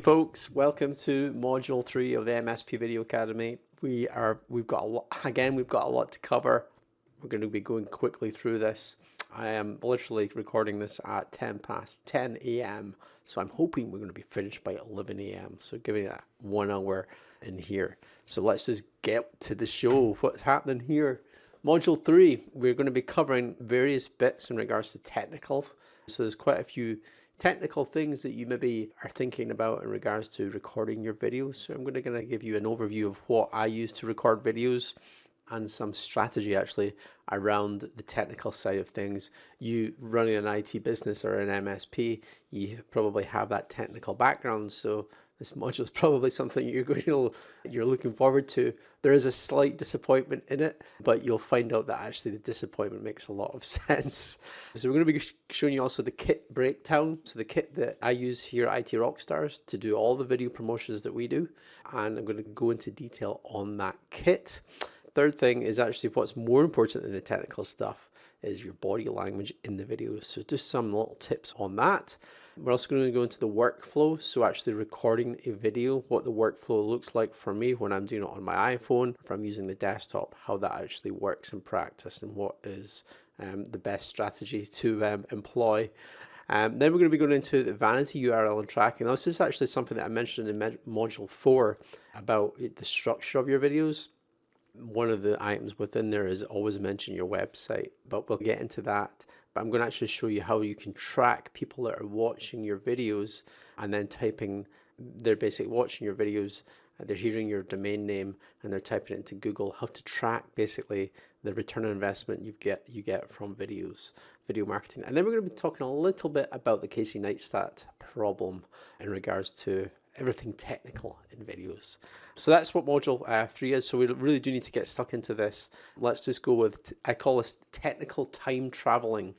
folks, welcome to module 3 of the MSP Video Academy. We've got a lot to cover. We're going to be going quickly through this. I am literally recording this at 10 a.m. So I'm hoping we're going to be finished by 11 a.m. So giving it 1 hour in here. So let's just get to the show. What's happening here? Module 3, we're going to be covering various bits in regards to technical. So there's quite a few technical things that you maybe are thinking about in regards to recording your videos. So I'm going to give you an overview of what I use to record videos and some strategy actually around the technical side of things. You running an IT business or an MSP, you probably have that technical background. So this module is probably something you're looking forward to. There is a slight disappointment in it, but you'll find out that actually the disappointment makes a lot of sense. So we're going to be showing you also the kit breakdown. So the kit that I use here at IT Rockstars to do all the video promotions that we do. And I'm going to go into detail on that kit. Third thing is actually what's more important than the technical stuff is your body language in the video. So just some little tips on that. We're also going to go into the workflow. So actually recording a video, what the workflow looks like for me when I'm doing it on my iPhone, if I'm using the desktop, how that actually works in practice and what is the best strategy to employ. Then we're going to be going into the vanity URL and tracking. Now, this is actually something that I mentioned in module 4 about the structure of your videos. One of the items within there is always mention your website, but we'll get into that. But I'm going to actually show you how you can track people that are watching your videos and then they're basically watching your videos, they're hearing your domain name and they're typing it into Google, how to track basically the return on investment you get from videos, video marketing. And then we're going to be talking a little bit about the Casey Neistat problem in regards to everything technical in videos. So that's what module 3 is. So we really do need to get stuck into this. Let's just go with, I call this technical time traveling.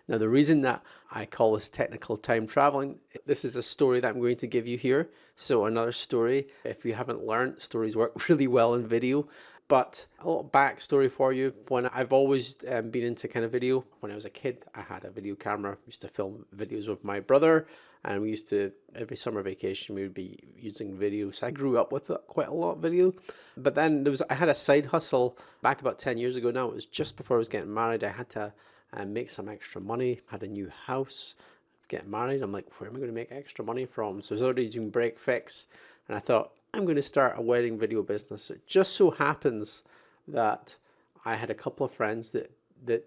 Now, the reason that I call this technical time traveling, this is a story that I'm going to give you here. So another story, if you haven't learned, stories work really well in video. But a little backstory for you. When I've always been into kind of video. When I was a kid, I had a video camera. I used to film videos with my brother, and we used to, every summer vacation, we would be using video. So I grew up with quite a lot of video. But then I had a side hustle back about 10 years ago now. It was just before I was getting married. I had to make some extra money, had a new house, get married. I'm like, where am I going to make extra money from? So I was already doing break fix, and I thought, I'm going to start a wedding video business. It just so happens that I had a couple of friends that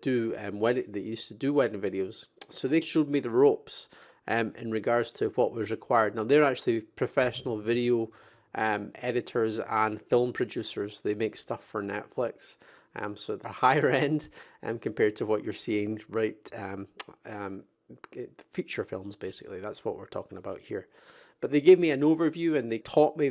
used to do wedding videos. So they showed me the ropes in regards to what was required. Now they're actually professional video editors and film producers. They make stuff for Netflix. So they're higher end compared to what you're seeing, right? Feature films, basically. That's what we're talking about here. But they gave me an overview and they taught me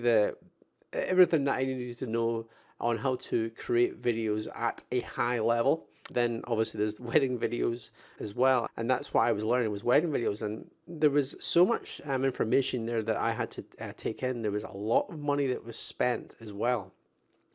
everything that I needed to know on how to create videos at a high level. Then obviously there's wedding videos as well. And that's what I was learning, was wedding videos. And there was so much information there that I had to take in. There was a lot of money that was spent as well.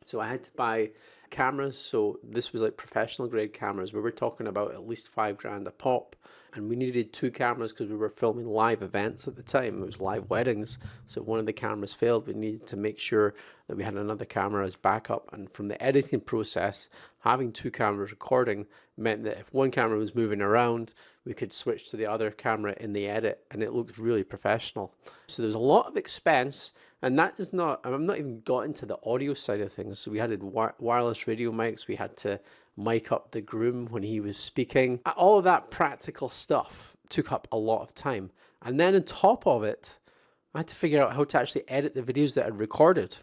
So I had to buy cameras. So this was like professional grade cameras. We were talking about at least $5,000 a pop, and we needed 2 cameras because we were filming live events at the time. It was live weddings. So one of the cameras failed. We needed to make sure that we had another camera as backup. And from the editing process, having 2 cameras recording meant that if one camera was moving around, we could switch to the other camera in the edit, and it looked really professional. So there's a lot of expense. And that is not, I'm not even got into the audio side of things. So we had wireless radio mics. We had to mic up the groom when he was speaking. All of that practical stuff took up a lot of time. And then on top of it, I had to figure out how to actually edit the videos that I'd recorded.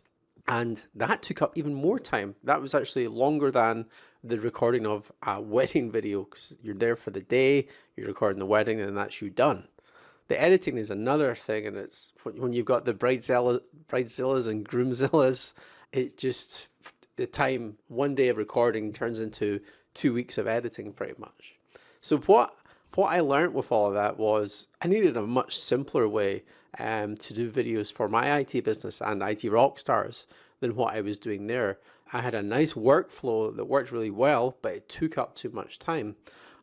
And that took up even more time. That was actually longer than the recording of a wedding video, because you're there for the day, you're recording the wedding, and that's you done. The editing is another thing, and it's when you've got the bridezillas and groomzillas, it's just the time, one day of recording turns into 2 weeks of editing pretty much. So what I learned with all of that was I needed a much simpler way to do videos for my IT business and IT Rockstars than what I was doing there. I had a nice workflow that worked really well, but it took up too much time.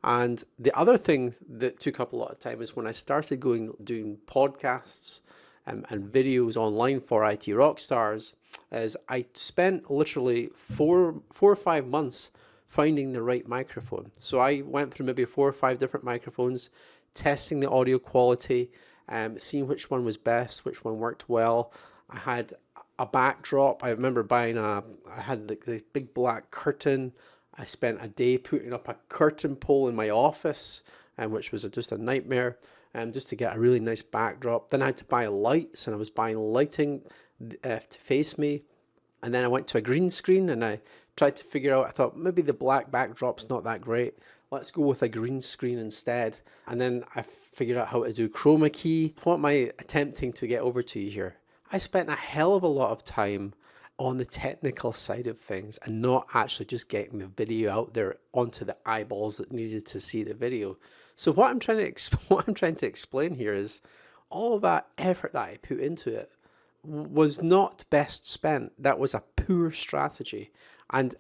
And the other thing that took up a lot of time is when I started doing podcasts and videos online for IT Rockstars is I spent literally four or 5 months finding the right microphone. So I went through maybe 4 or 5 different microphones, testing the audio quality, seeing which one was best, which one worked well. I had a backdrop. I remember buying I had the big black curtain. I spent a day putting up a curtain pole in my office, which was just a nightmare, just to get a really nice backdrop. Then I had to buy lights, and I was buying lighting to face me. And then I went to a green screen, and I tried to figure out, I thought maybe the black backdrop's not that great. Let's go with a green screen instead. And then I figured out how to do chroma key. What am I attempting to get over to you here? I spent a hell of a lot of time on the technical side of things and not actually just getting the video out there onto the eyeballs that needed to see the video. So what I'm trying to explain here is all of that effort that I put into it was not best spent. That was a poor strategy. And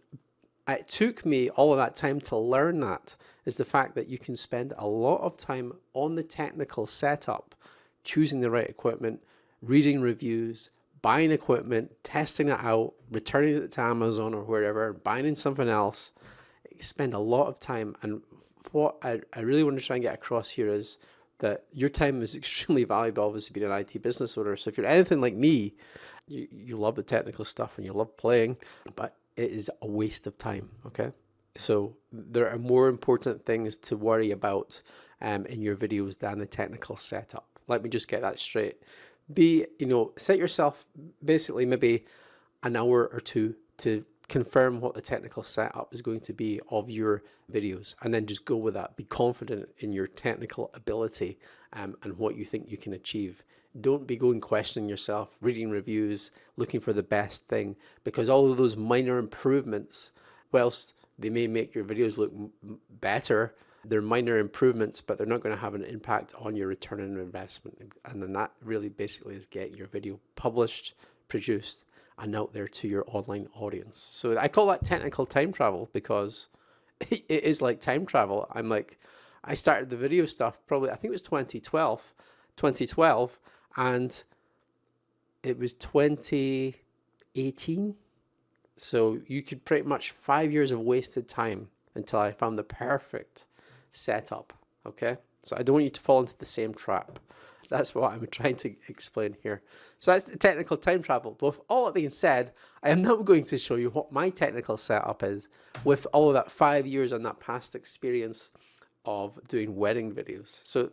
it took me all of that time to learn that, is the fact that you can spend a lot of time on the technical setup, choosing the right equipment, reading reviews, buying equipment, testing it out, returning it to Amazon or wherever, buying something else. You spend a lot of time. And what I really want to try and get across here is that your time is extremely valuable, obviously, being an IT business owner. So if you're anything like me, you love the technical stuff and you love playing, but it is a waste of time, okay? So there are more important things to worry about in your videos than the technical setup. Let me just get that straight. Set yourself basically maybe an hour or two to confirm what the technical setup is going to be of your videos, and then just go with that. Be confident in your technical ability and what you think you can achieve. Don't be going questioning yourself, reading reviews, looking for the best thing, because all of those minor improvements, whilst they may make your videos look better, they're minor improvements, but they're not going to have an impact on your return on investment. And then that really basically is getting your video published, produced, and out there to your online audience. So I call that technical time travel, because it is like time travel. I started the video stuff probably, I think it was 2012, and it was 2018. So you could pretty much 5 years of wasted time until I found the perfect setup. Okay, so I don't want you to fall into the same trap. That's what I'm trying to explain here. So that's the technical time travel. But with all that being said, I am now going to show you what my technical setup is with all of that 5 years and that past experience of doing wedding videos. So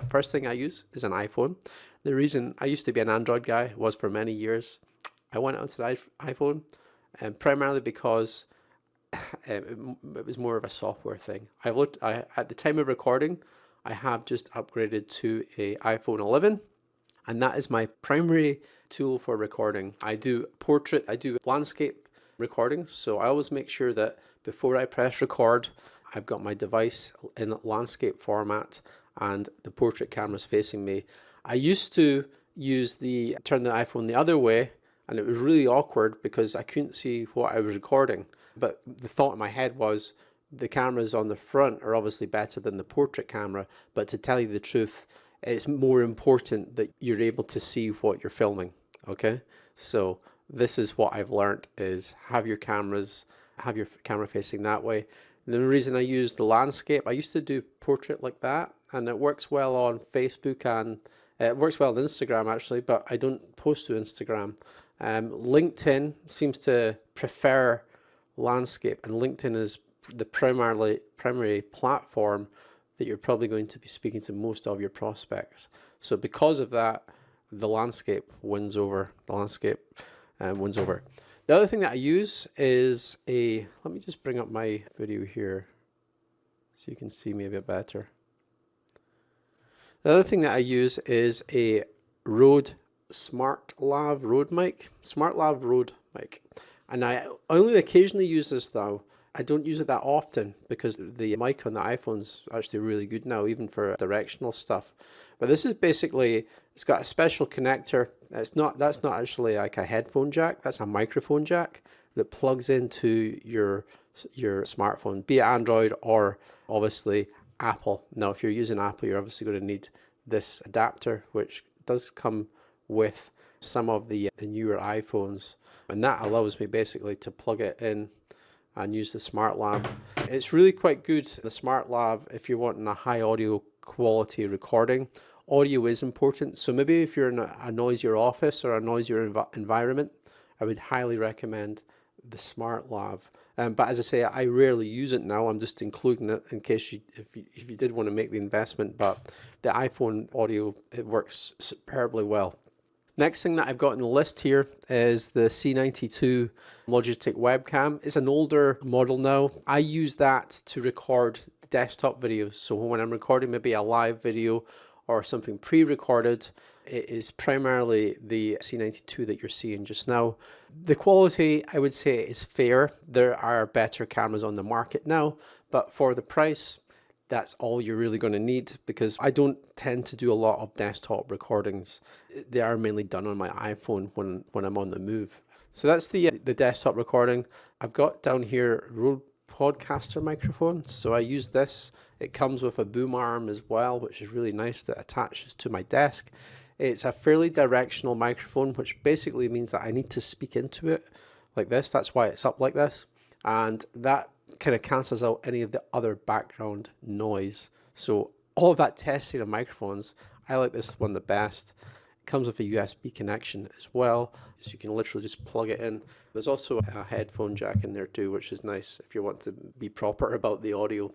first thing I use is an iPhone. The reason I used to be an Android guy was for many years. I went onto the iPhone, primarily because it was more of a software thing. At the time of recording, I have just upgraded to a iPhone 11, and that is my primary tool for recording. I do portrait, I do landscape recordings, so I always make sure that before I press record, I've got my device in landscape format and the portrait camera's facing me. I used to turn the iPhone the other way, and it was really awkward because I couldn't see what I was recording. But the thought in my head was, the cameras on the front are obviously better than the portrait camera, but to tell you the truth, it's more important that you're able to see what you're filming, okay? So this is what I've learned, is have your camera facing that way. And the reason I use the landscape, I used to do portrait like that, and it works well on Facebook, and it works well on Instagram actually, but I don't post to Instagram. LinkedIn seems to prefer landscape, and LinkedIn is the primary platform that you're probably going to be speaking to most of your prospects. So because of that, the landscape wins over. The other thing that I use is let me just bring up my video here so you can see me a bit better. The other thing that I use is a Rode SmartLav Rode mic. SmartLav Rode mic. And I only occasionally use this though. I don't use it that often because the mic on the iPhone's actually really good now, even for directional stuff. But this is basically, it's got a special connector. That's not actually like a headphone jack. That's a microphone jack that plugs into your smartphone, be it Android or obviously Apple. Now, if you're using Apple, you're obviously going to need this adapter, which does come with some of the newer iPhones, and that allows me basically to plug it in and use the Smart Lav. It's really quite good, the Smart Lav, if you're wanting a high audio quality recording. Audio is important, so maybe if you're in a noisier office or a noisier environment, I would highly recommend the Smart Lav. But as I say, I rarely use it now. I'm just including it in case if you did want to make the investment. But the iPhone audio, it works superbly well. Next thing that I've got on the list here is the C92 Logitech webcam. It's an older model now. I use that to record desktop videos. So when I'm recording maybe a live video or something pre-recorded, it is primarily the C92 that you're seeing just now. The quality, I would say, is fair. There are better cameras on the market now, but for the price, that's all you're really going to need, because I don't tend to do a lot of desktop recordings. They are mainly done on my iPhone when I'm on the move. So that's the desktop recording. I've got down here Rode Podcaster microphone, so I use this. It comes with a boom arm as well, which is really nice, that attaches to my desk. It's a fairly directional microphone, which basically means that I need to speak into it like this. That's why it's up like this, and that kind of cancels out any of the other background noise. So all of that testing of microphones, I like this one the best. It comes with a USB connection as well, so you can literally just plug it in. There's also a headphone jack in there too, which is nice if you want to be proper about the audio.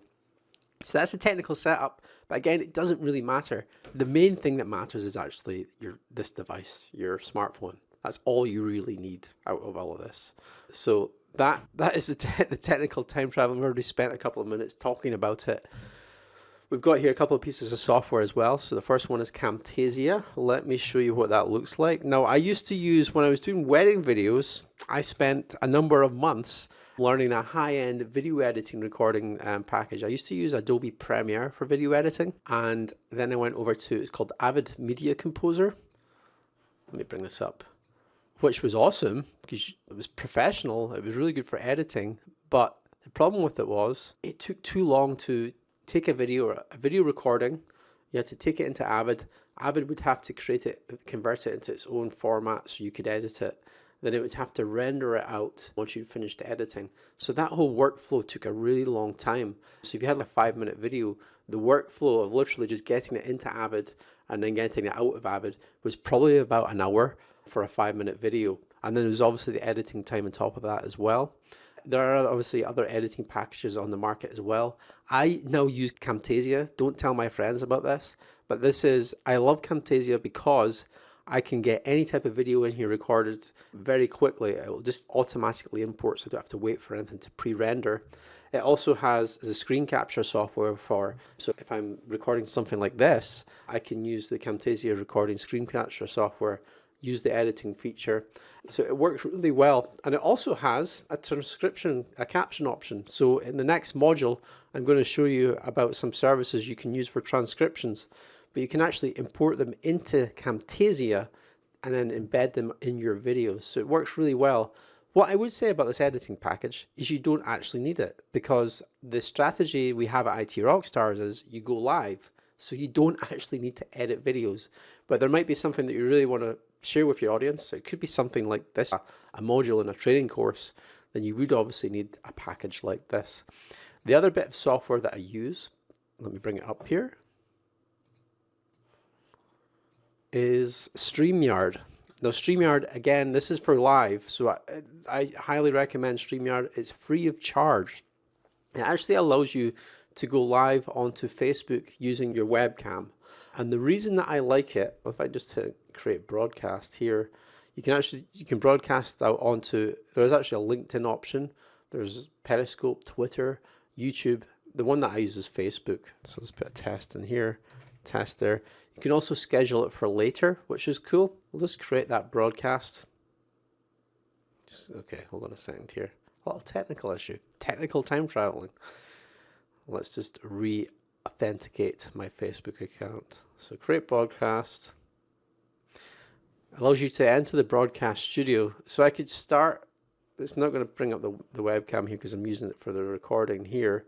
So that's a technical setup, but again, it doesn't really matter. The main thing that matters is actually this device, your smartphone. That's all you really need out of all of this. So that is the technical time travel. We've already spent a couple of minutes talking about it. We've got here a couple of pieces of software as well. So the first one is Camtasia. Let me show you what that looks like. Now, I used to use, when I was doing wedding videos, I spent a number of months learning a high-end video editing recording package. I used to use Adobe Premiere for video editing, and then I went over to, it's called Avid Media Composer. Let me bring this up. Which was awesome because it was professional. It was really good for editing, but the problem with it was it took too long to take a video recording. You had to take it into Avid. Avid would have to create it, convert it into its own format so you could edit it. Then it would have to render it out once you'd finished editing. So that whole workflow took a really long time. So if you had like a 5-minute video, the workflow of literally just getting it into Avid and then getting it out of Avid was probably about an hour for a 5-minute video. And then there's obviously the editing time on top of that as well. There are obviously other editing packages on the market as well. I now use Camtasia. Don't tell my friends about this, but I love Camtasia because I can get any type of video in here recorded very quickly. It will just automatically import, so I don't have to wait for anything to pre-render. It also has the screen capture software so if I'm recording something like this, I can use the Camtasia recording screen capture software, use the editing feature. So it works really well. And it also has a caption option. So in the next module, I'm going to show you about some services you can use for transcriptions, but you can actually import them into Camtasia and then embed them in your videos. So it works really well. What I would say about this editing package is you don't actually need it, because the strategy we have at IT Rockstars is you go live. So you don't actually need to edit videos, but there might be something that you really want to share with your audience. So it could be something like this, a module in a training course, then you would obviously need a package like this. The other bit of software that I use, let me bring it up here, is StreamYard. Now StreamYard, again, this is for live, so I highly recommend StreamYard. It's free of charge. It actually allows you to go live onto Facebook using your webcam. And the reason that I like it, if I just hit create broadcast here, you can broadcast out onto, there's actually a LinkedIn option, there's Periscope, Twitter, YouTube. The one that I use is Facebook. So let's put a test in here, test there. You can also schedule it for later, which is cool. We'll just create that broadcast. Okay, hold on a second here. A little technical issue, technical time traveling. Let's just re-authenticate my Facebook account. So create broadcast. Allows you to enter the broadcast studio. So I could start, it's not going to bring up the webcam here because I'm using it for the recording here,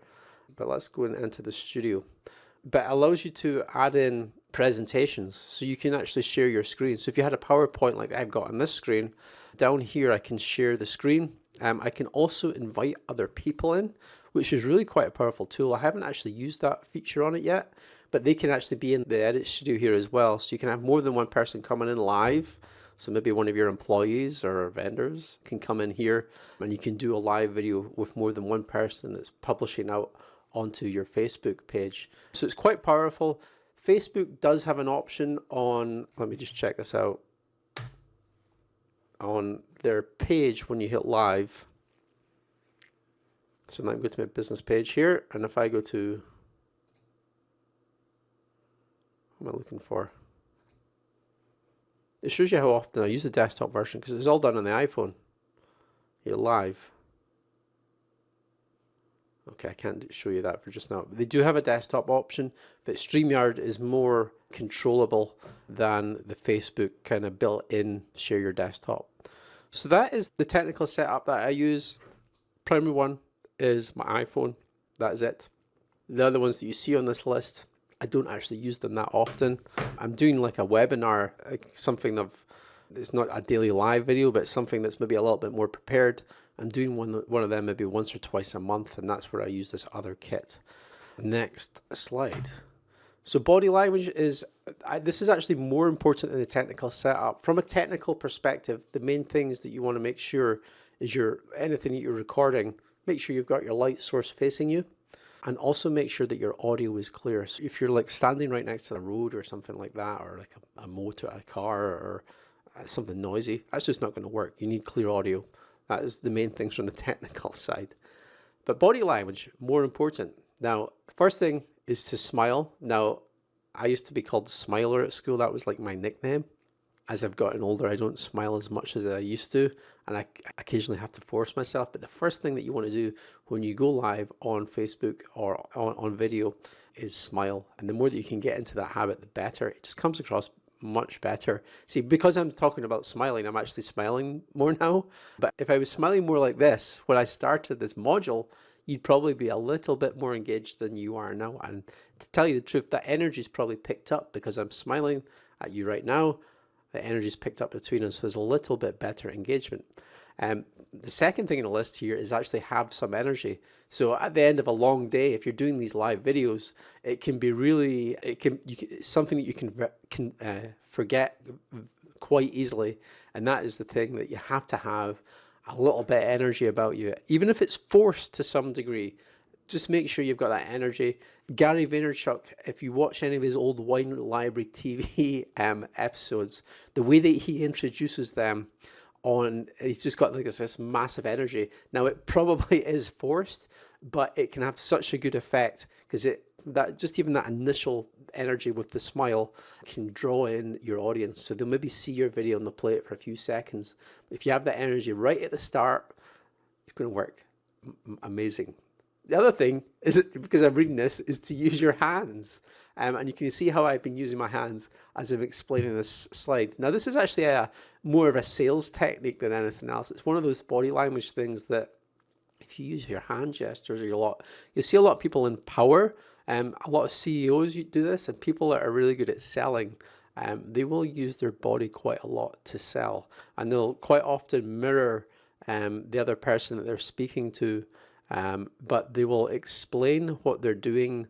but let's go and enter the studio. But it allows you to add in presentations, so you can actually share your screen. So if you had a PowerPoint like I've got on this screen, down here I can share the screen. I can also invite other people in, which is really quite a powerful tool. I haven't actually used that feature on it yet, but they can actually be in the edit studio here as well. So you can have more than one person coming in live. So maybe one of your employees or vendors can come in here, and you can do a live video with more than one person that's publishing out onto your Facebook page. So it's quite powerful. Facebook does have an option on, let me just check this out, on their page when you hit live. So now I'm going to my business page here, and if I go to, what am I looking for? It shows you how often I use the desktop version because it's all done on the iPhone. You're live. Okay, I can't show you that for just now. They do have a desktop option, but StreamYard is more controllable than the Facebook kind of built-in share your desktop. So that is the technical setup that I use. Primary one is my iPhone. That is it. The other ones that you see on this list, I don't actually use them that often. I'm doing like a webinar, something of, it's not a daily live video, but something that's maybe a little bit more prepared. I'm doing one of them maybe once or twice a month, and that's where I use this other kit. Next slide. So body language is, this is actually more important than the technical setup. From a technical perspective, the main things that you want to make sure is anything that you're recording, make sure you've got your light source facing you, and also make sure that your audio is clear. So if you're like standing right next to the road or something like that, or like a motor, a car, or something noisy, that's just not going to work. You need clear audio. That is the main things from the technical side. But body language, more important. Now, first thing is to smile. Now, I used to be called Smiler at school. That was like my nickname. As I've gotten older, I don't smile as much as I used to, and I occasionally have to force myself. But the first thing that you want to do when you go live on Facebook or on video is smile. And the more that you can get into that habit, the better. It just comes across much better. See, because I'm talking about smiling, I'm actually smiling more now. But if I was smiling more like this when I started this module, you'd probably be a little bit more engaged than you are now. And to tell you the truth, that energy is probably picked up because I'm smiling at you right now. The energy is picked up between us, so there's a little bit better engagement. The second thing in the list here is actually have some energy. So at the end of a long day, if you're doing these live videos, it can be really, something that you can forget quite easily. And that is the thing, that you have to have a little bit of energy about you, even if it's forced to some degree. Just make sure you've got that energy. Gary Vaynerchuk, if you watch any of his old Wine Library TV episodes, the way that he introduces them on, he's just got like this massive energy. Now, it probably is forced, but it can have such a good effect because just even that initial energy with the smile can draw in your audience. So they'll maybe see your video and they'll play it for a few seconds. If you have that energy right at the start, it's going to work amazing. The other thing is, because I'm reading this, is to use your hands. And you can see how I've been using my hands as I'm explaining this slide. Now, this is actually more of a sales technique than anything else. It's one of those body language things that if you use your hand gestures, you'll see a lot of people in power. A lot of CEOs do this, and people that are really good at selling, they will use their body quite a lot to sell. And they'll quite often mirror the other person that they're speaking to. But they will explain what they're doing,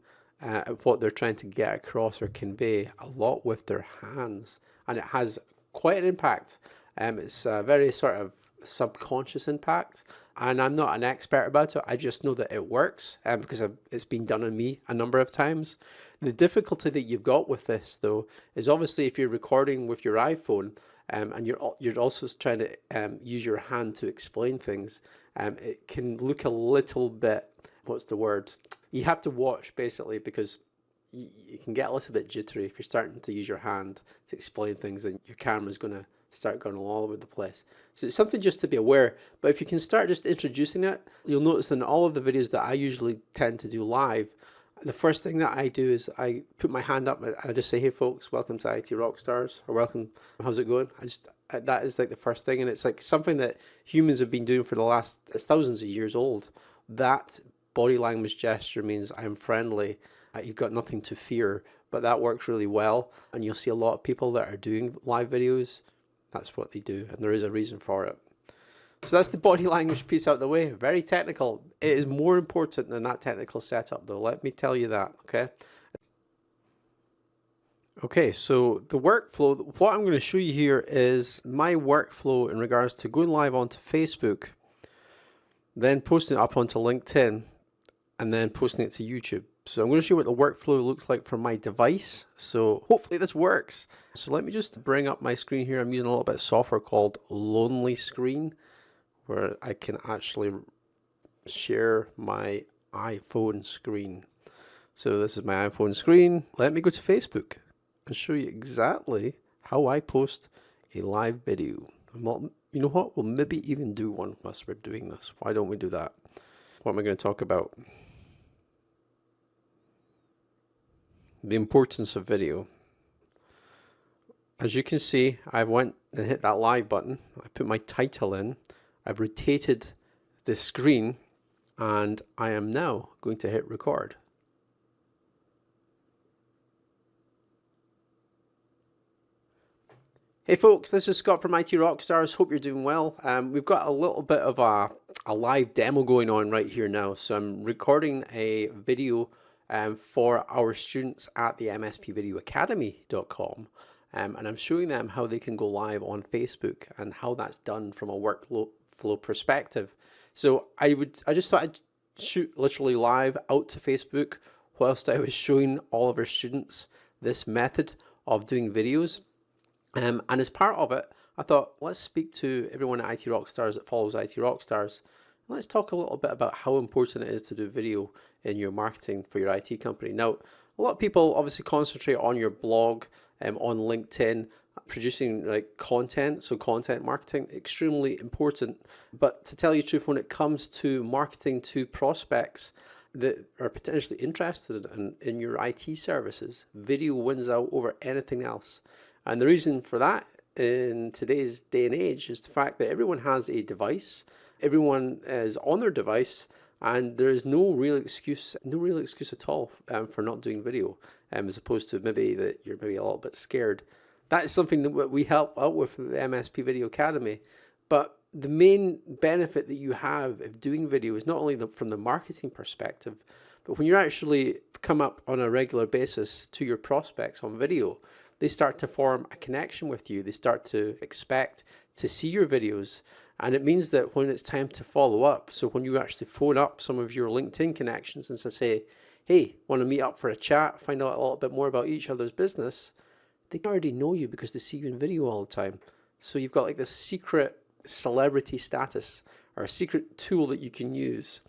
what they're trying to get across or convey a lot with their hands, and it has quite an impact. It's a very sort of subconscious impact, and I'm not an expert about it. I just know that it works because it's been done on me a number of times. The difficulty that you've got with this, though, is obviously if you're recording with your iPhone and you're also trying to use your hand to explain things, it can look a little bit, what's the word? You have to watch basically, because you can get a little bit jittery if you're starting to use your hand to explain things, and your camera's going to start going all over the place. So it's something just to be aware. But if you can start just introducing it, you'll notice in all of the videos that I usually tend to do live, the first thing that I do is I put my hand up and I just say, hey folks, welcome to IT Rockstars, or welcome, how's it going? That is like the first thing, and it's like something that humans have been doing for the last, it's thousands of years old. That body language gesture means I'm friendly, you've got nothing to fear. But that works really well, and you'll see a lot of people that are doing live videos. That's what they do, and there is a reason for it. So that's the body language piece out of the way. Very technical. It is more important than that technical setup, though. Let me tell you that, okay? Okay, so the workflow, what I'm going to show you here is my workflow in regards to going live onto Facebook, then posting it up onto LinkedIn, and then posting it to YouTube. So I'm going to show you what the workflow looks like from my device. So hopefully this works. So let me just bring up my screen here. I'm using a little bit of software called Lonely Screen, where I can actually share my iPhone screen. So this is my iPhone screen. Let me go to Facebook and show you exactly how I post a live video. You know what? We'll maybe even do one whilst we're doing this. Why don't we do that? What am I going to talk about? The importance of video. As you can see, I went and hit that live button. I put my title in. I've rotated the screen, and I am now going to hit record. Hey folks, this is Scott from IT Rockstars. Hope you're doing well. We've got a little bit of a live demo going on right here now. So I'm recording a video for our students at the MSPVideoAcademy.com, and I'm showing them how they can go live on Facebook and how that's done from a workflow perspective. So I just thought I'd shoot literally live out to Facebook whilst I was showing all of our students this method of doing videos. And as part of it, I thought, let's speak to everyone at IT Rockstars that follows IT Rockstars. Let's talk a little bit about how important it is to do video in your marketing for your IT company. Now, a lot of people obviously concentrate on your blog, on LinkedIn, producing like content. So content marketing, extremely important. But to tell you the truth, when it comes to marketing to prospects that are potentially interested in your IT services, video wins out over anything else. And the reason for that in today's day and age is the fact that everyone has a device, everyone is on their device, and there is no real excuse at all for not doing video, as opposed to maybe that you're maybe a little bit scared. That is something that we help out with the MSP Video Academy. But the main benefit that you have of doing video is not only from the marketing perspective, but when you actually come up on a regular basis to your prospects on video, they start to form a connection with you. They start to expect to see your videos. And it means that when it's time to follow up, so when you actually phone up some of your LinkedIn connections and say, hey, want to meet up for a chat, find out a little bit more about each other's business, they already know you because they see you in video all the time. So you've got like this secret celebrity status or a secret tool that you can use.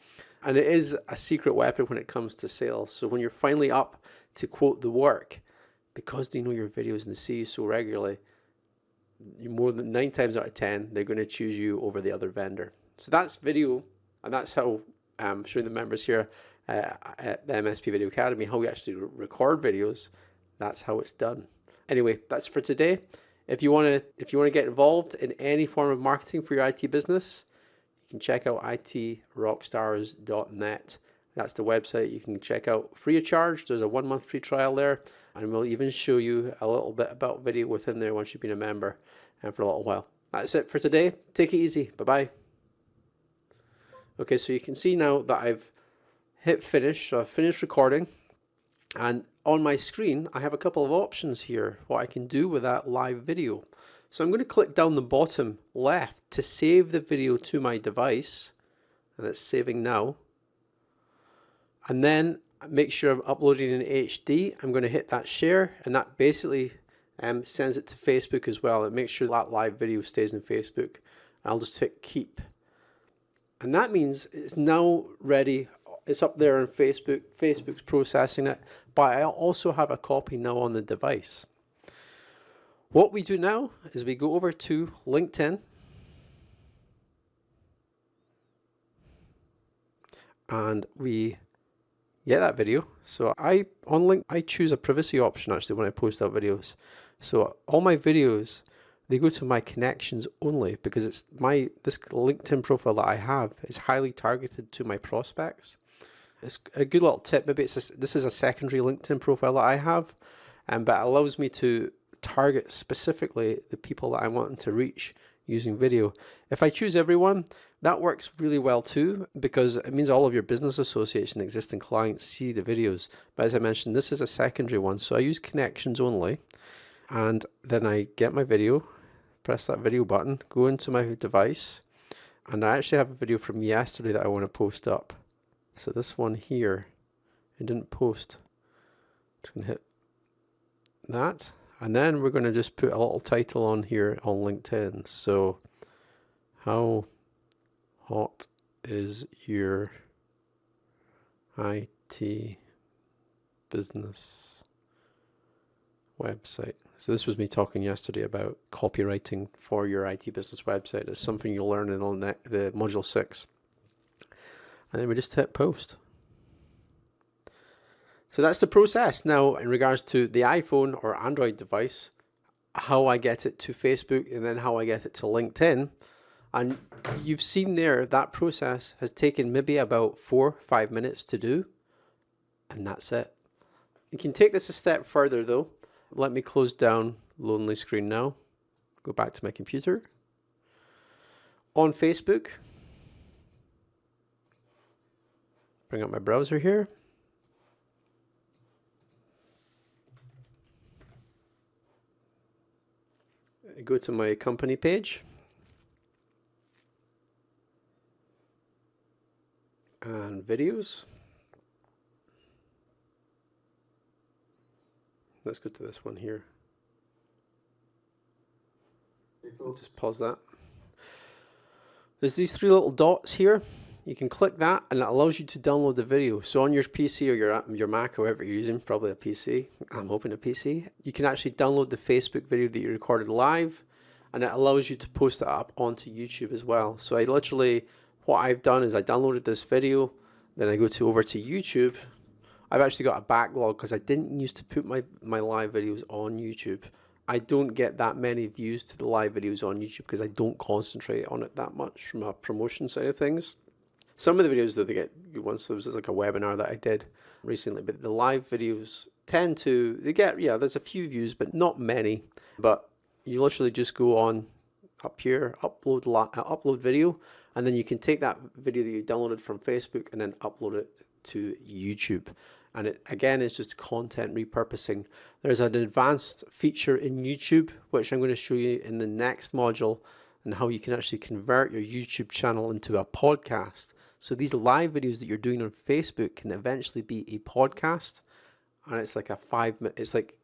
And it is a secret weapon when it comes to sales. So when you're finally up to quote the work, because they know your videos and they see you so regularly, more than 9 times out of 10, they're going to choose you over the other vendor. So that's video, and that's how I'm showing the members here at the MSP Video Academy how we actually record videos. That's how it's done. Anyway, that's for today. If you want to get involved in any form of marketing for your IT business, you can check out itrockstars.net. That's the website you can check out free of charge. There's a 1-month free trial there, and we'll even show you a little bit about video within there once you've been a member for a little while. That's it for today. Take it easy. Bye-bye. Okay, so you can see now that I've hit finish. So I've finished recording, and on my screen I have a couple of options here, what I can do with that live video. So I'm going to click down the bottom left to save the video to my device, and it's saving now. And then make sure I'm uploading in HD. I'm going to hit that share, and that basically sends it to Facebook as well. It makes sure that live video stays in Facebook. I'll just hit keep. And that means it's now ready. It's up there on Facebook. Facebook's processing it, but I also have a copy now on the device. What we do now is we go over to LinkedIn, and we get that video. So I choose a privacy option actually when I post out videos. So all my videos, they go to my connections only, because this LinkedIn profile that I have is highly targeted to my prospects. it's a good little tip. Maybe this is a secondary LinkedIn profile that I have, but it allows me to target specifically the people that I want to reach using video. If I choose everyone, that works really well too, because it means all of your business associates and existing clients see the videos. But as I mentioned, this is a secondary one, so I use connections only, and then I get my video, press that video button, go into my device, and I actually have a video from yesterday that I want to post up. So this one here, I didn't post. Just gonna hit that, and then we're going to just put a little title on here on LinkedIn. So, how hot is your IT business website? So this was me talking yesterday about copywriting for your IT business website. It's something you'll learn in the module 6. And then we just hit post. So that's the process. Now, in regards to the iPhone or Android device, how I get it to Facebook and then how I get it to LinkedIn. And you've seen there that process has taken maybe about 4-5 minutes to do. And that's it. You can take this a step further though. Let me close down Lonely Screen now. Go back to my computer. On Facebook, bring up my browser here. I go to my company page. And videos. Let's go to this one here. I'll just pause that. There's these 3 little dots here. You can click that and it allows you to download the video. So on your PC or your Mac, however you're using, probably a PC, I'm hoping a PC, you can actually download the Facebook video that you recorded live, and it allows you to post it up onto YouTube as well. So I literally, what I've done is I downloaded this video, then I go over to YouTube. I've actually got a backlog because I didn't used to put my live videos on YouTube. I don't get that many views to the live videos on YouTube because I don't concentrate on it that much from a promotion side of things. Some of the videos that they get good ones, there was like a webinar that I did recently, but the live videos tend to, there's a few views, but not many. But you literally just go on up here, upload video, and then you can take that video that you downloaded from Facebook and then upload it to YouTube. And it again is just content repurposing. There's an advanced feature in YouTube which I'm going to show you in the next module, and how you can actually convert your YouTube channel into a podcast. So these live videos that you're doing on Facebook can eventually be a podcast, and it's like a 5-minute, it's like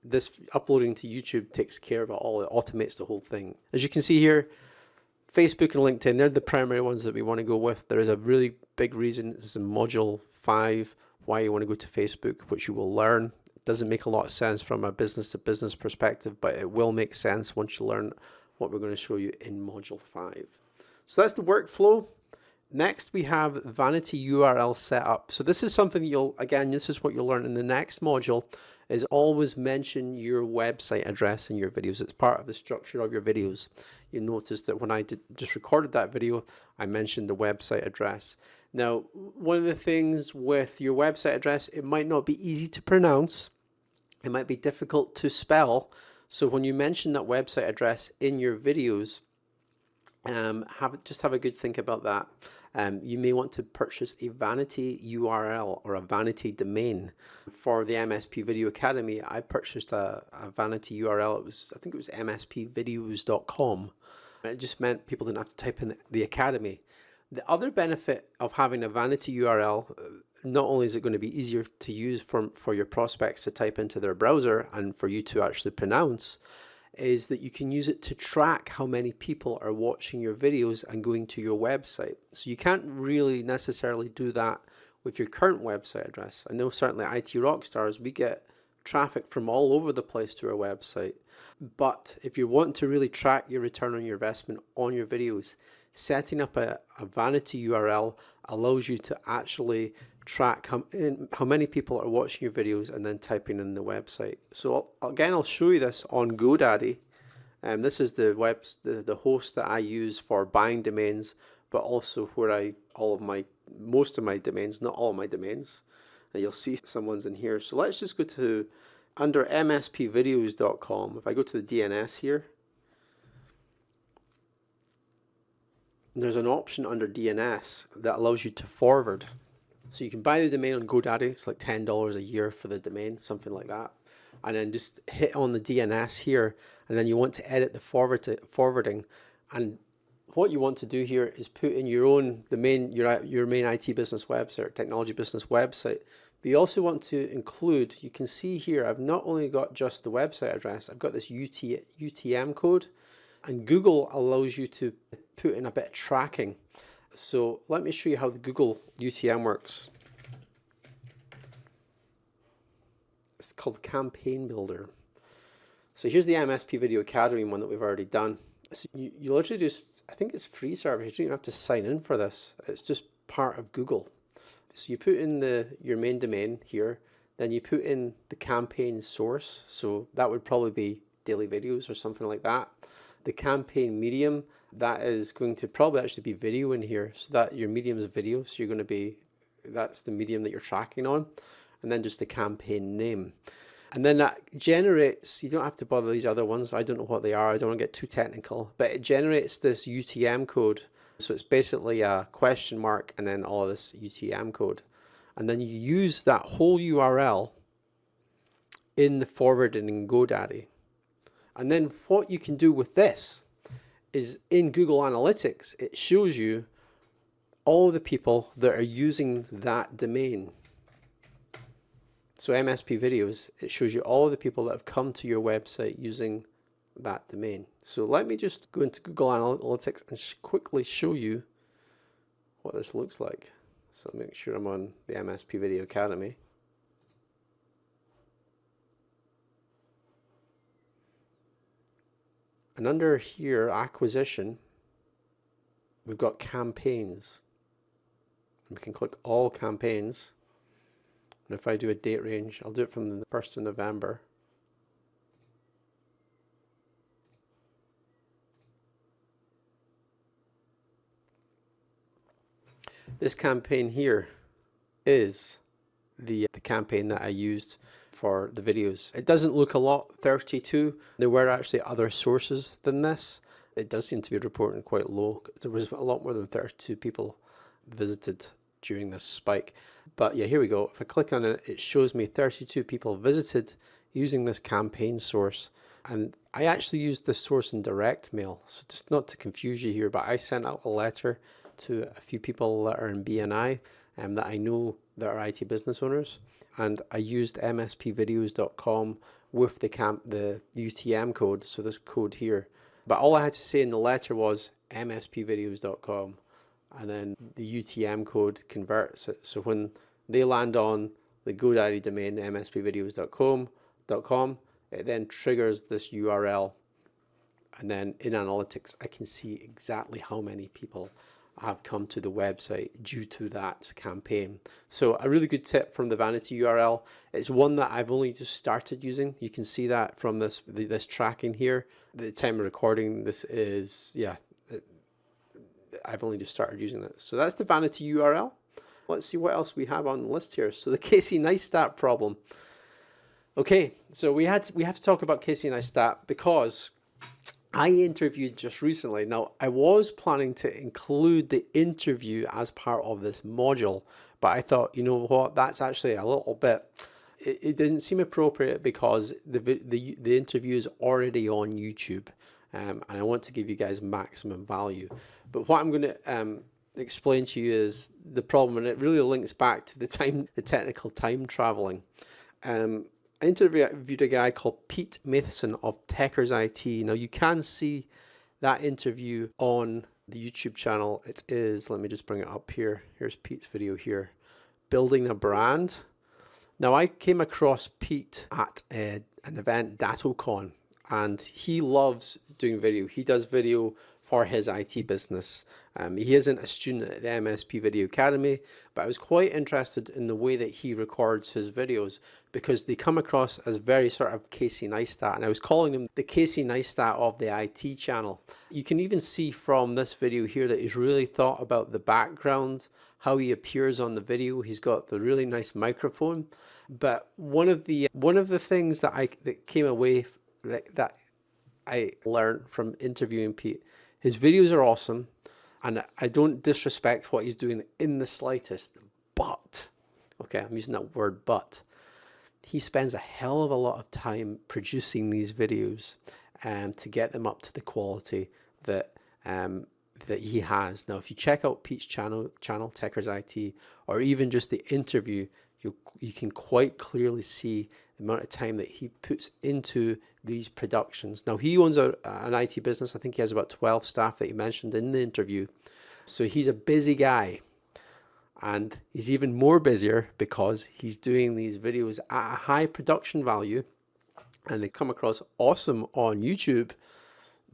this uploading to YouTube takes care of it all. It automates the whole thing. As you can see here, Facebook and LinkedIn, they're the primary ones that we want to go with. There is a really big reason, this is in module 5, why you want to go to Facebook, which you will learn. It doesn't make a lot of sense from a business to business perspective, but it will make sense once you learn what we're going to show you in module 5. So that's the workflow. Next, we have vanity URL setup. So this is something that this is what you'll learn in the next module, is always mention your website address in your videos. It's part of the structure of your videos. You'll notice that when I just recorded that video, I mentioned the website address. Now, one of the things with your website address, it might not be easy to pronounce. It might be difficult to spell. So when you mention that website address in your videos, have a good think about that. You may want to purchase a vanity URL or a vanity domain. For the MSP Video Academy, I purchased a vanity URL. I think it was mspvideos.com. And it just meant people didn't have to type in the Academy. The other benefit of having a vanity URL, not only is it going to be easier to use for your prospects to type into their browser and for you to actually pronounce, is that you can use it to track how many people are watching your videos and going to your website. So you can't really necessarily do that with your current website address. I know certainly IT Rockstars, we get traffic from all over the place to our website. But if you want to really track your return on your investment on your videos, setting up a vanity URL allows you to actually track how many people are watching your videos and then typing in the website. So I'll show you this on GoDaddy. This is the host that I use for buying domains, but also where all of my most of my domains, not all my domains. And you'll see some ones in here. So let's just go to under mspvideos.com. If I go to the DNS here, there's an option under DNS that allows you to forward. So you can buy the domain on GoDaddy. It's like $10 a year for the domain, something like that. And then just hit on the DNS here, and then you want to edit the forwarding. And what you want to do here is put in your main IT business website, or technology business website. But you also want to include, you can see here, I've not only got just the website address, I've got this UTM code, and Google allows you to put in a bit of tracking. So let me show you how the Google UTM works. It's called Campaign Builder. So here's the MSP Video Academy one that we've already done. So you literally just, I think it's free service. You don't even have to sign in for this. It's just part of Google. So you put in your main domain here, then you put in the campaign source. So that would probably be daily videos or something like that. The campaign medium, that is going to probably actually be video in here. So that your medium is video. So you're going to be, that's the medium that you're tracking on. And then just the campaign name. And then that generates, you don't have to bother these other ones. I don't know what they are. I don't want to get too technical, but it generates this UTM code. So it's basically a question mark and then all of this UTM code. And then you use that whole URL in the forwarding in GoDaddy. And then what you can do with this is in Google Analytics, it shows you all the people that are using that domain. So MSP Videos, it shows you all the people that have come to your website using that domain. So let me just go into Google Analytics and quickly show you what this looks like. So make sure I'm on the MSP Video Academy. And under here, acquisition, we've got campaigns. We can click all campaigns. And if I do a date range, I'll do it from the 1st of November. This campaign here is the campaign that I used for the videos. It doesn't look a lot, 32. There were actually other sources than this. It does seem to be reporting quite low. There was a lot more than 32 people visited during this spike. But yeah, here we go. If I click on it, it shows me 32 people visited using this campaign source. And I actually used this source in direct mail. So just not to confuse you here, but I sent out a letter to a few people that are in BNI that I know that are IT business owners. And I used mspvideos.com with the UTM code, so this code here. But all I had to say in the letter was mspvideos.com, and then the UTM code converts it. So when they land on the GoDaddy domain, mspvideos.com, it then triggers this URL. And then in analytics, I can see exactly how many people have come to the website due to that campaign. So a really good tip from the vanity URL. It's one that I've only just started using. You can see that from this tracking here. The time of recording this is, yeah, I've only just started using this. So that's the vanity URL. Let's see what else we have on the list here. So the Casey Neistat problem. Okay, so we have to talk about Casey Neistat because I interviewed just recently. Now, I was planning to include the interview as part of this module, but I thought, you know what, that's actually a little bit, it didn't seem appropriate because the interview is already on YouTube, and I want to give you guys maximum value. But what I'm going to explain to you is the problem, and it really links back to the technical time traveling. I interviewed a guy called Pete Matheson of Techers IT. Now you can see that interview on the YouTube channel. It is, let me just bring it up here. Here's Pete's video here, building a brand. Now I came across Pete at an event, DatoCon, and he loves doing video. He does video for his IT business. He isn't a student at the MSP Video Academy, but I was quite interested in the way that he records his videos because they come across as very sort of Casey Neistat, and I was calling him the Casey Neistat of the IT channel. You can even see from this video here that he's really thought about the background, how he appears on the video. He's got the really nice microphone. But one of the things that came away that I learned from interviewing Pete, his videos are awesome, and I don't disrespect what he's doing in the slightest, but, okay, I'm using that word but, he spends a hell of a lot of time producing these videos to get them up to the quality that that he has. Now, if you check out Pete's channel Techers IT, or even just the interview, you can quite clearly see the amount of time that he puts into these productions. Now, he owns an IT business. I think he has about 12 staff that he mentioned in the interview. So he's a busy guy. And he's even more busier because he's doing these videos at a high production value, and they come across awesome on YouTube.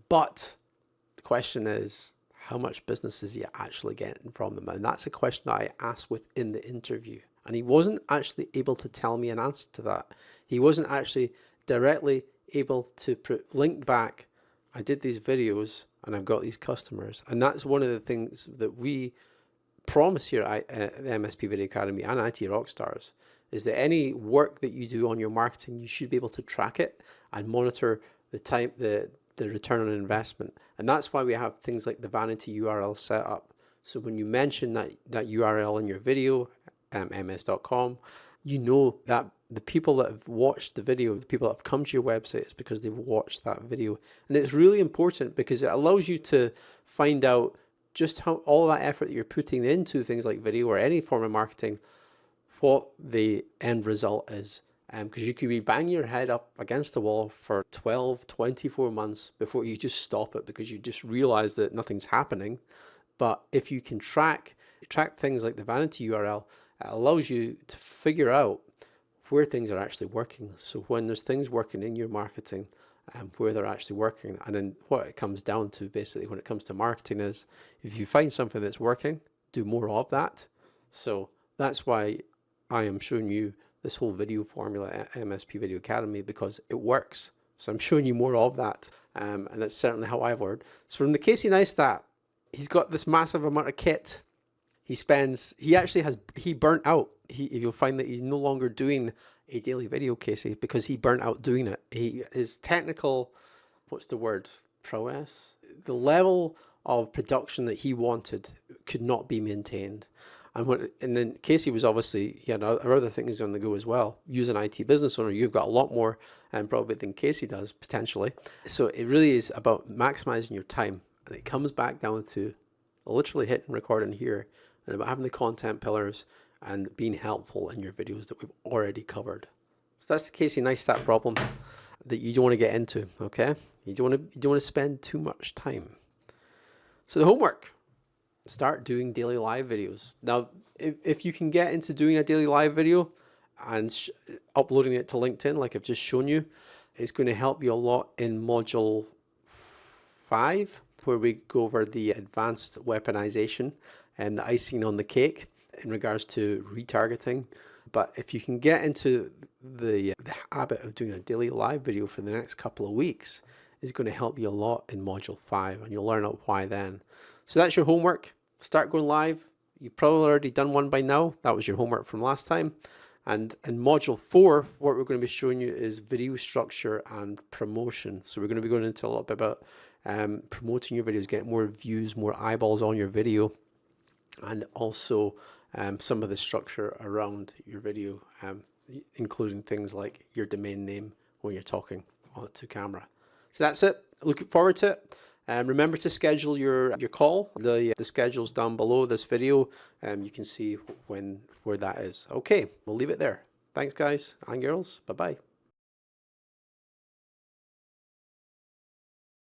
But the question is, how much business is he actually getting from them? And that's a question that I asked within the interview. And he wasn't actually able to tell me an answer to that. He wasn't actually directly able to link back, I did these videos and I've got these customers. And that's one of the things that we promise here at the MSP Video Academy and IT Rockstars, is that any work that you do on your marketing, you should be able to track it and monitor the time, the return on investment. And that's why we have things like the vanity URL set up. So when you mention that URL in your video, ms.com, you know that the people that have watched the video, the people that have come to your website, is because they've watched that video. And it's really important because it allows you to find out just how all that effort that you're putting into things like video or any form of marketing, what the end result is. Because you could be banging your head up against the wall for 12, 24 months before you just stop it because you just realize that nothing's happening. But if you can track things like the vanity URL, it allows you to figure out where things are actually working. So when there's things working in your marketing, where they're actually working. And then what it comes down to basically when it comes to marketing is, if you find something that's working, do more of that. So that's why I am showing you this whole video formula at MSP Video Academy, because it works. So I'm showing you more of that. And that's certainly how I've learned. So from the Casey Neistat, he's got this massive amount of kit. He burnt out. You'll find that he's no longer doing a daily video, Casey, because he burnt out doing it. His technical, what's the word, prowess? The level of production that he wanted could not be maintained. And then Casey was obviously, he had other things on the go as well. Use an IT business owner, you've got a lot more probably than Casey does, potentially. So it really is about maximizing your time. And it comes back down to literally hitting record in here, and about having the content pillars and being helpful in your videos that we've already covered. So that's the Casey Neistat problem that you don't want to get into, okay? You don't want to spend too much time. So the homework, start doing daily live videos. Now, if you can get into doing a daily live video and uploading it to LinkedIn, like I've just shown you, it's going to help you a lot in module 5, where we go over the advanced weaponization and the icing on the cake in regards to retargeting. But if you can get into the habit of doing a daily live video for the next couple of weeks, it's going to help you a lot in module 5, and you'll learn out why then. So that's your homework. Start going live. You've probably already done one by now. That was your homework from last time. And in module 4, what we're going to be showing you is video structure and promotion. So we're going to be going into a little bit about promoting your videos, getting more views, more eyeballs on your video, and also some of the structure around your video, including things like your domain name when you're talking to camera. So that's it. Looking forward to it. Remember to schedule your call. The schedule's down below this video. You can see where that is. Okay, we'll leave it there. Thanks, guys and girls. Bye-bye.